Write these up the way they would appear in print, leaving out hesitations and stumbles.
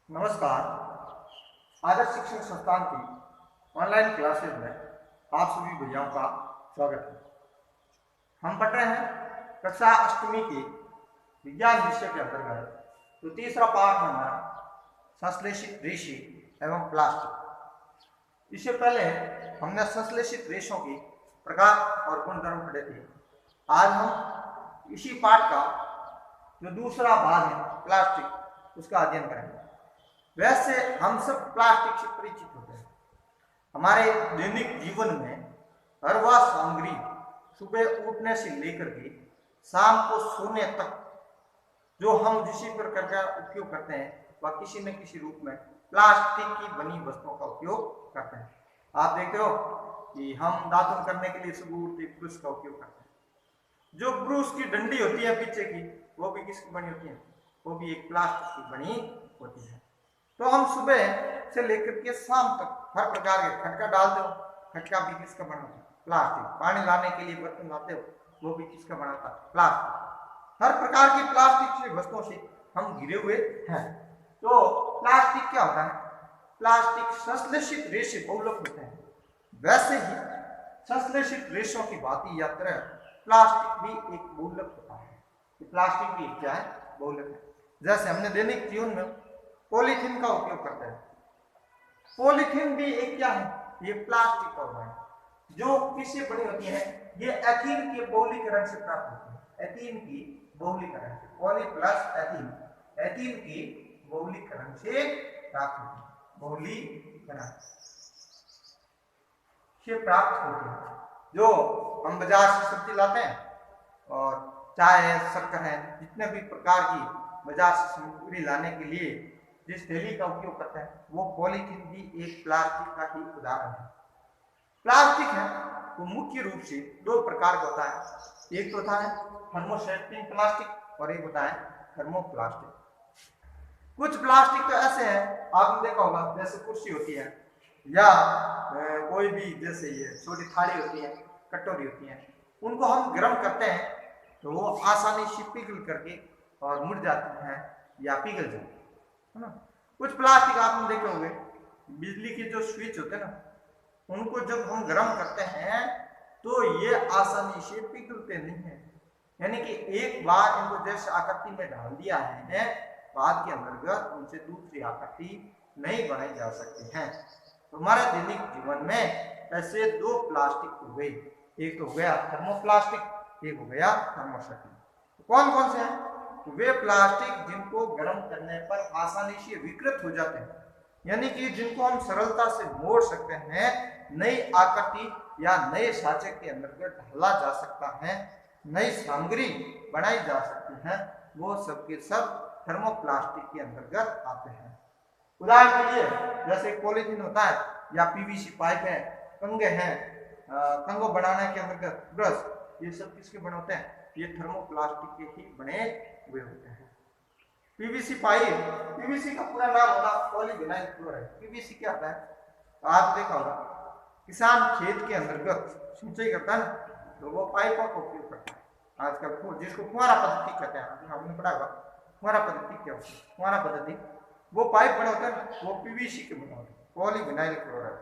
नमस्कार। आदर्श शिक्षण संस्थान की ऑनलाइन क्लासेज में आप सभी भैयाओं का स्वागत है। हम पढ़ रहे हैं कक्षा अष्टमी की विज्ञान विषय के अंतर्गत। तो तीसरा पाठ है हमारा संश्लेषित रेशे एवं प्लास्टिक। इससे पहले हमने संश्लेषित रेशों की प्रकार और गुणधर्म पढ़े थे। आज हम इसी पाठ का जो दूसरा भाग है प्लास्टिक, उसका अध्ययन करेंगे। वैसे हम सब प्लास्टिक से परिचित होते हैं। हमारे दैनिक जीवन में हर वह सामग्री सुबह उठने से लेकर के शाम को सोने तक जो हम जिस प्रकार का उपयोग करते हैं वह किसी न किसी रूप में प्लास्टिक की बनी वस्तुओं का उपयोग करते हैं। आप देखते हो कि हम दातुन करने के लिए सुबह उठते ब्रश का उपयोग करते हैं। जो ब्रश की डंडी होती है पीछे की, वो भी किसकी बनी होती है? वो भी एक प्लास्टिक की बनी होती है। तो हम सुबह से लेकर के शाम तक हर प्रकार के खटका डालते हो, खटका भी किसका बना होता है? प्लास्टिक। पानी लाने के लिए बर्तन लाते हो, वो भी किसका बना होता है? प्लास्टिक। हर प्रकार की प्लास्टिक से वस्तुओं से हम घिरे हुए हैं। तो प्लास्टिक क्या होता है? प्लास्टिक संश्लेषित रेशे बहुलक होते हैं। वैसे ही संश्लेषित रेशों की भांति या तरह प्लास्टिक भी एक बहुलक होता है। प्लास्टिक भी क्या है? बहुलक है। जैसे हमने दैनिक जीवन में पॉलीथीन का उपयोग करते हैं। पॉलीथीन भी एक क्या है? ये प्लास्टिक का है। जो किससे बनी होती है? ये एथीन के बहुलीकरण से प्राप्त होती है। एथीन की बहुलीकरण से, पॉली प्लस एथीन, एथीन की बहुलीकरण से प्राप्त होती है। बहुलीकरण से प्राप्त होती है। जो हम बाजार से सब्जी लाते हैं और चाय है, शक्कर है, जितने भी प्रकार की बाजार से सामग्री लाने के लिए जिस थैली का उपयोग करते हैं वो पॉलीथीन भी एक प्लास्टिक का ही उदाहरण है। प्लास्टिक है वो मुख्य रूप से दो प्रकार का होता है। एक तो होता है थर्मोसेटिंग प्लास्टिक और एक होता है थर्मोप्लास्टिक। कुछ प्लास्टिक तो ऐसे हैं, आपने देखा होगा, जैसे कुर्सी होती है या कोई भी जैसे ये छोटी थाली होती है, कटोरी होती है, उनको हम गर्म करते हैं तो वो आसानी से पिघल करके और मुड़ जाते हैं या पिघल जाते हैं, है ना। कुछ प्लास्टिक आपने देखे होंगे, बिजली के जो स्विच होते हैं ना, उनको जब हम गर्म करते हैं तो ये आसानी से पिघलते नहीं है। यानी कि एक बार इनको जैसे आकृति में डाल दिया है, बाद के अंतर्गत उनसे दूसरी आकृति नहीं बनाई जा सकती है। तो हमारे दैनिक जीवन में ऐसे दो प्लास्टिक हो गए, एक तो हो गया थर्मोप्लास्टिक, एक हो गया थर्मोसेटिंग। कौन कौन से हैं? वे प्लास्टिक जिनको गर्म करने पर आसानी से विकृत हो जाते हैं, यानी कि जिनको हम सरलता से मोड़ सकते हैं, नई आकृति या नए साँचे के अंतर्गत ढाला जा सकता है, नई सामग्री बनाई जा सकती है, वो सबके सब थर्मोप्लास्टिक के अंतर्गत आते हैं। उदाहरण के लिए जैसे पॉलीथीन होता है या पीवीसी पाइप है, कंगे हैं, कंगो बनाने के अंतर्गत ब्रश, ये सब किसके बने होते हैं? ये थर्मोप्लास्टिक के ही बने हुए होते हैं। पीवीसी पाइप, पीवीसी का पूरा नाम होता है पॉलीविनाइल क्लोराइड। पीवीसी क्या होता है? तो आप देखा होगा, किसान खेत के अंतर्गत सिंचाई करता है ना, तो वो पाइपों का उपयोग करता है। आजकल जिसको फुहारा पद्धति कहते हैं, आपने पढ़ा होगा फुहारा पद्धति क्या होती है? फुहारा पद्धति, वो पाइप बने होते हैं, वो पीवीसी के बने होते हैं, पॉलीविनाइल क्लोराइड।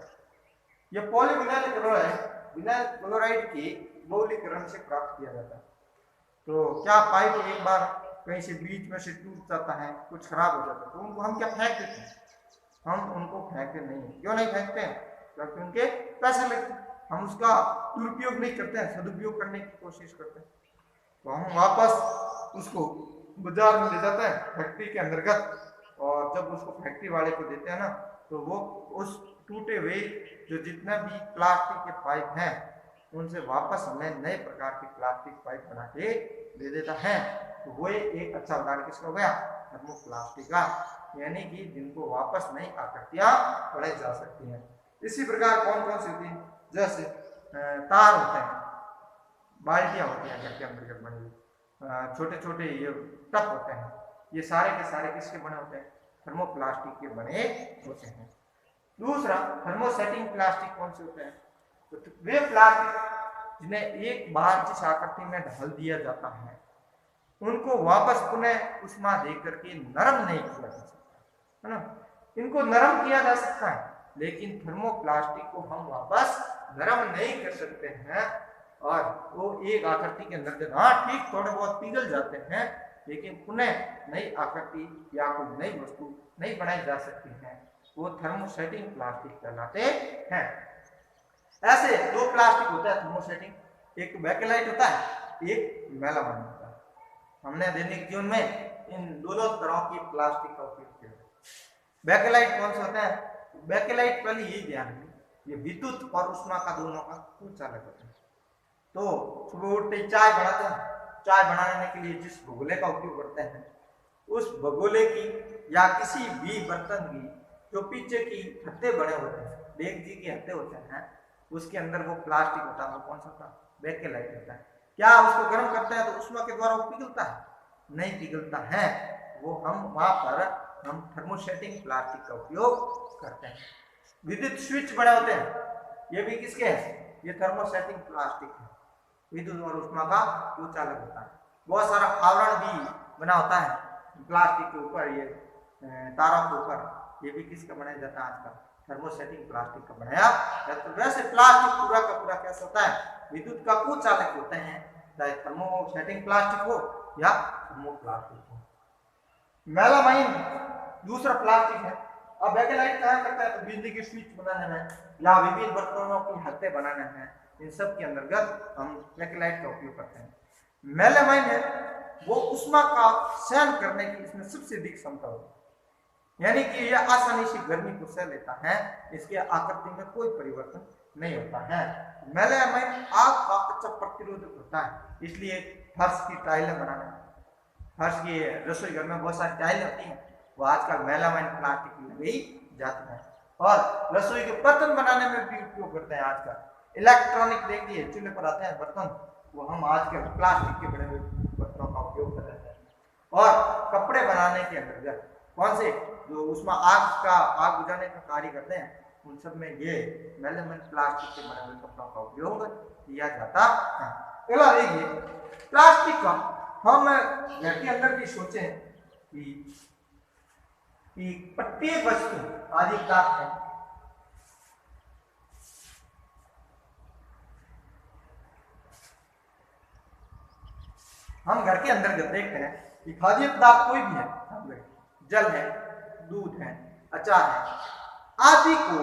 ये पॉलीविनाइल क्लोराइड विनाइल क्लोराइड के बहुलीकरण से प्राप्त किया जाता है। तो क्या पाइप एक बार कहीं से बीच में से टूट जाता है, कुछ खराब हो जाता है, तो उनको हम क्या फेंक देते हैं? हम उनको फेंकते नहीं हैं। क्यों नहीं फेंकते हैं? क्योंकि उनके पैसे लगते हैं। हम उसका दुरुपयोग नहीं करते हैं, सदुपयोग करने की कोशिश करते हैं। तो हम वापस उसको बाजार में ले जाते हैं फैक्ट्री के अंतर्गत, और जब उसको फैक्ट्री वाले को देते हैं ना, तो वो उस टूटे हुए जो जितना भी प्लास्टिक के पाइप हैं उनसे वापस हमें नए प्रकार की प्लास्टिक पाइप बना के दे देता है। तो वो एक अच्छा उदाहरण किसका हो गया? थर्मोप्लास्टिक का, यानी कि जिनको वापस नई आकृतियां बनाई जा सकती हैं। इसी प्रकार कौन कौन सी होती है? जैसे तार होते हैं, बाल्टियां होती हैं घर के अंदर बनी हुई, छोटे छोटे ये टप होते हैं, ये सारे के सारे किसके बने होते हैं? थर्मोप्लास्टिक के बने होते हैं। दूसरा थर्मोसेटिंग प्लास्टिक कौन से होते हैं? तो वे प्लास्टिक जिन्हें एक बार जिस आकृति में ढाल दिया जाता है, उनको वापस पुनः उष्मा देकर के नरम नहीं किया जा सकता। है ना। इनको नरम किया जा सकता है, लेकिन थर्मोप्लास्टिक को हम वापस नरम नहीं कर सकते हैं, और वो एक आकृति के अंदर हाँ ठीक थोड़े बहुत पिघल जाते हैं, लेकिन पुनः नई आकृति या कोई नई वस्तु नहीं बनाई जा सकती है। वो थर्मोसेटिंग प्लास्टिक कहलाते हैं। ऐसे दो प्लास्टिक होता है थर्मोसेटिंग, एक बैकेलाइट होता है, एक मेलामाइन होता है। हमने दैनिक जीवन में इन दोनों तरह की प्लास्टिक का उपयोग किया। बैकेलाइट कौन सा होता है? बैकेलाइट पहले यही ध्यान रखिए, ये विद्युत और उष्मा का दोनों का कुचालक होता है। तो सुबह उठते चाय बनाते हैं, चाय बनाने के लिए जिस भगोले का उपयोग करते हैं, उस भगोले की या किसी भी बर्तन की जो पीछे की हत्थे बने होते हैं, डेगची के हत्थे होते हैं, उसके अंदर वो प्लास्टिक होता है, वो कौन सा होता है? बैकेलाइट होता है। क्या उसको गर्म करते हैं तो उष्मा के द्वारा वो पिघलता है? नहीं पिघलता है। वो हम वहां पर हम थर्मोसेटिंग प्लास्टिक का उपयोग करते हैं। विद्युत स्विच बने होते हैं, ये भी किसके हैं? ये थर्मोसेटिंग प्लास्टिक है। विद्युत और उष्मा का कुचालक होता है। बहुत सारा आवरण भी बना होता है प्लास्टिक के ऊपर, ये तारों के ऊपर, ये भी किसका बनाया जाता है? आजकल थर्मोसेटिंग प्लास्टिक का बनाया जाता है। वैसे प्लास्टिक पूरा का पूरा कैसा होता है? विद्युत का कुचालक होते हैं, चाहे थर्मोसेटिंग प्लास्टिक हो या थर्मोप्लास्टिक हो। मेलामाइन दूसरा प्लास्टिक है। अब बैकेलाइट क्या करता है? तो बिजली की स्विच बनाने में या विभिन्न बर्तनों की हत्थे बनाने में, इन सब के अंतर्गत हम बैकेलाइट का उपयोग करते हैं। मेलामाइन है वो उष्मा का सहन करने की इसमें सबसे अधिक क्षमता होती है, यानी कि यह आसानी से गर्मी को सह लेता है, इसके आकृति में कोई परिवर्तन नहीं होता है। मेलामाइन आग का अच्छा प्रतिरोधक होता है, इसलिए फर्श की टाइलें बनाने, फर्श की रसोई घर में बहुत सारी टाइलें होती हैं, वो आजकल मेलामाइन प्लास्टिक की लगाई जाती है। और रसोई के बर्तन बनाने में भी उपयोग करते हैं। आजकल इलेक्ट्रॉनिक देखिए चूल्हे पर आते हैं बर्तन, वो हम आजकल प्लास्टिक के बने हुए बर्तनों का उपयोग कर रहे हैं। और कपड़े बनाने के अंतर्गत कौन से जो उसमें आग बुझाने का कार्य करते हैं, उन सब में ये मेलामाइन प्लास्टिक के बने हुए कपड़ों का उपयोग किया जाता है। अगला देखिए प्लास्टिक का, हम घर के अंदर भी सोचें कि प्रत्येक वस्तु आदि प्राप्त है, हम घर के अंदर देखते हैं कि खाद्य पदार्थ कोई भी है, जल है, दूध है, अचार है आदि को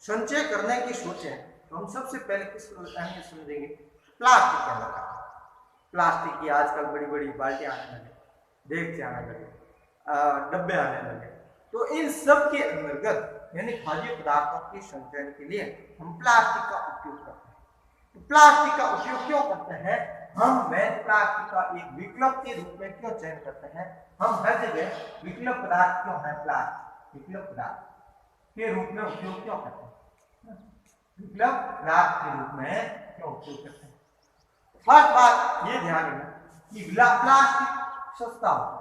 संचय करने की सोचें तो हम सबसे पहले किसको अहमियत समझेंगे? प्लास्टिक के अंदर। प्लास्टिक की आजकल बड़ी बड़ी बाल्टियां आने लगे, देगचे आने लगे, डब्बे आने लगे। तो इन सब के अंतर्गत यानी खाद्य पदार्थों के संचयन के लिए हम प्लास्टिक का उपयोग करते हैं। तो प्लास्टिक का उपयोग क्यों करते हैं? हम वैध प्लास्टिक का एक विकल्प के रूप में क्यों चयन करते हैं? हम हर जगह विकल्प पदार्थ क्यों है, प्लास्टिक विकल्प पदार्थ के रूप में उपयोग क्यों करते हैं? विकल्प पदार्थ के रूप में क्यों उपयोग करते हैं? फर्स्ट बात ये ध्यान रखना कि प्लास्टिक सस्ता होता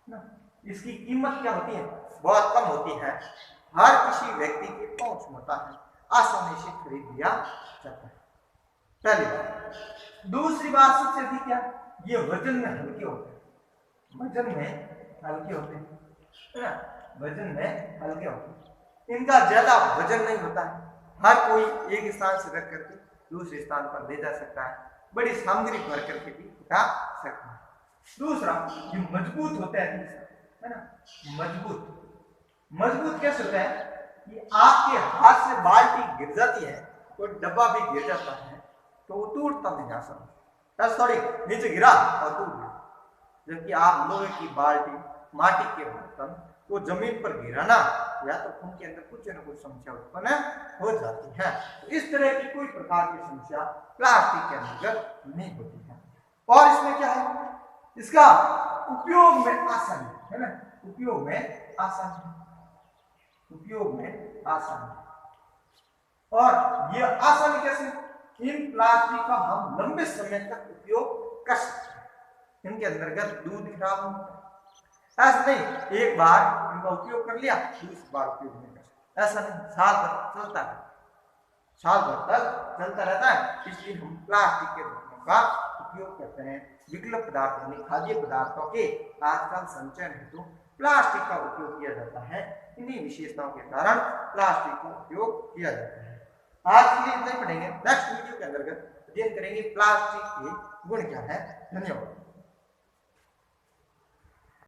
है, इसकी कीमत क्या होती है? बहुत कम होती है, हर किसी व्यक्ति के पहुंच में होता है, आसानी से खरीद लिया जाता है, पहली बात। दूसरी बात सबसे अधिक क्या? ये वजन में हल्के होते हैं, वजन में हल्के होते हैं, है ना, वजन में हल्के होते हैं, इनका ज्यादा वजन नहीं होता है, हर कोई एक स्थान से रख करके दूसरे स्थान पर ले जा सकता है, बड़ी सामग्री भर करके भी उठा सकता है। दूसरा ये मजबूत होता है ना, मजबूत कैसे होता है कि आपके हाथ से बाल्टी गिर जाती है, कोई डब्बा भी गिर जाता है तो वो टूटता नहीं जा सकता, सॉरी नीचे गिरा और टूट गया। जबकि आप लोहे की बाल्टी, माटी के बर्तन को जमीन पर गिराना या तो उनके अंदर कुछ न कुछ समस्या उत्पन्न हो जाती है। तो इस तरह की कोई प्रकार की समस्या प्लास्टिक के अंदर नहीं होती है। और इसमें क्या है? इसका उपयोग में आसानी है ना, उपयोग में आसानी, उपयोग में आसानी। और ये आसानी कैसे? इन प्लास्टिक का हम लंबे समय तक उपयोग कर सकते हैं। इनके अंतर्गत दूध खराब नहीं होता, ऐसा नहीं एक बार इनका उपयोग कर लिया दूसरी बार उपयोग नहीं कर सकते, ऐसा नहीं, साल भर चलता है, साल भर तक चलता रहता है। इसलिए हम प्लास्टिक के बर्तनों का उपयोग करते हैं। विकल्प पदार्थ यानी खाद्य पदार्थों के आजकल संचयन हेतु प्लास्टिक का उपयोग किया जाता है। इन्हीं विशेषताओं के कारण प्लास्टिक का उपयोग किया जाता है। आज के लिए इतना ही पढ़ेंगे। नेक्स्ट वीडियो के अंतर्गत अध्ययन करेंगे प्लास्टिक के गुण क्या है। धन्यवाद।